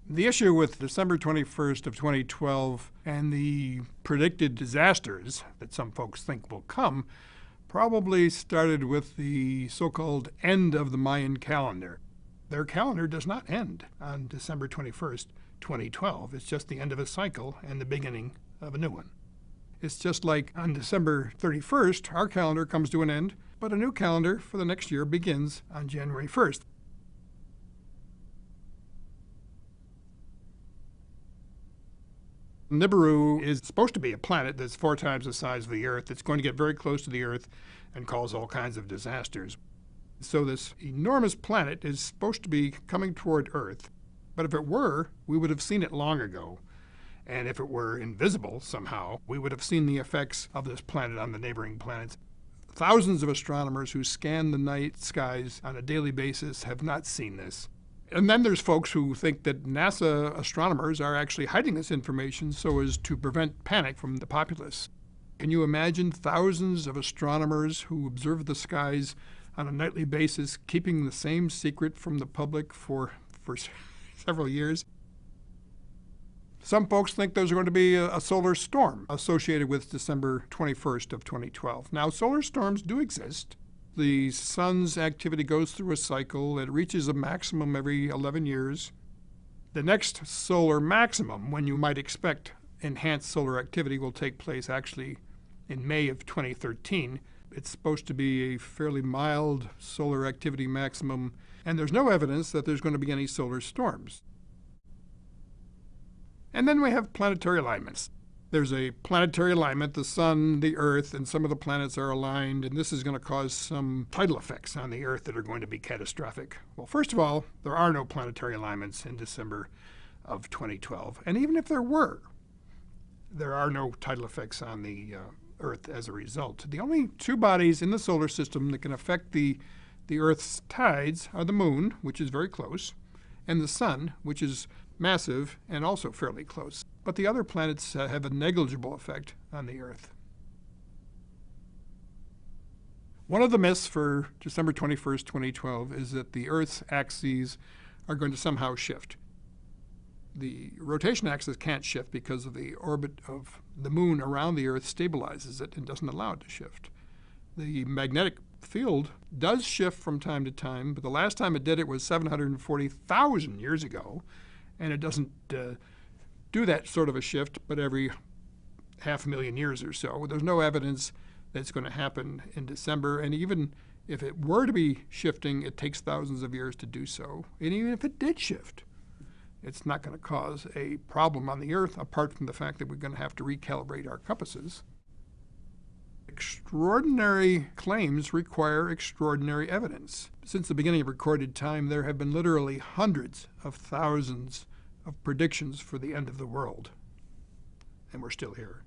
The issue with December 21st of 2012 and the predicted disasters that some folks think will come probably started with the so-called end of the Mayan calendar. Their calendar does not end on December 21st, 2012. It's just the end of a cycle and the beginning of a new one. It's just like on December 31st, our calendar comes to an end, but a new calendar for the next year begins on January 1st. Nibiru is supposed to be a planet that's 4 times the size of the Earth. It's going to get very close to the Earth and cause all kinds of disasters. So this enormous planet is supposed to be coming toward Earth. But if it were, we would have seen it long ago. And if it were invisible somehow, we would have seen the effects of this planet on the neighboring planets. Thousands of astronomers who scan the night skies on a daily basis have not seen this. And then there's folks who think that NASA astronomers are actually hiding this information so as to prevent panic from the populace. Can you imagine thousands of astronomers who observe the skies on a nightly basis keeping the same secret from the public for several years? Some folks think there's going to be a solar storm associated with December 21st of 2012. Now, solar storms do exist. The sun's activity goes through a cycle. It reaches a maximum every 11 years. The next solar maximum, when you might expect enhanced solar activity, will take place actually in May of 2013. It's supposed to be a fairly mild solar activity maximum, and there's no evidence that there's going to be any solar storms. And then we have planetary alignments. There's a planetary alignment. The sun, the Earth, and some of the planets are aligned, and this is going to cause some tidal effects on the Earth that are going to be catastrophic. Well, first of all, there are no planetary alignments in December of 2012. And even if there were, there are no tidal effects on the Earth as a result. The only 2 bodies in the solar system that can affect the Earth's tides are the Moon, which is very close, and the Sun, which is massive and also fairly close. But the other planets have a negligible effect on the Earth. One of the myths for December 21st, 2012 is that the Earth's axes are going to somehow shift. The rotation axis can't shift because of the orbit of the Moon around the Earth stabilizes it and doesn't allow it to shift. The magnetic field does shift from time to time, but the last time it did it was 740,000 years ago, and it doesn't do that sort of a shift but every 500,000 years or so. There's no evidence that it's going to happen in December, and even if it were to be shifting, it takes thousands of years to do so. And even if it did shift, it's not going to cause a problem on the Earth apart from the fact that we're going to have to recalibrate our compasses. Extraordinary claims require extraordinary evidence. Since the beginning of recorded time, there have been literally hundreds of thousands of predictions for the end of the world, and we're still here.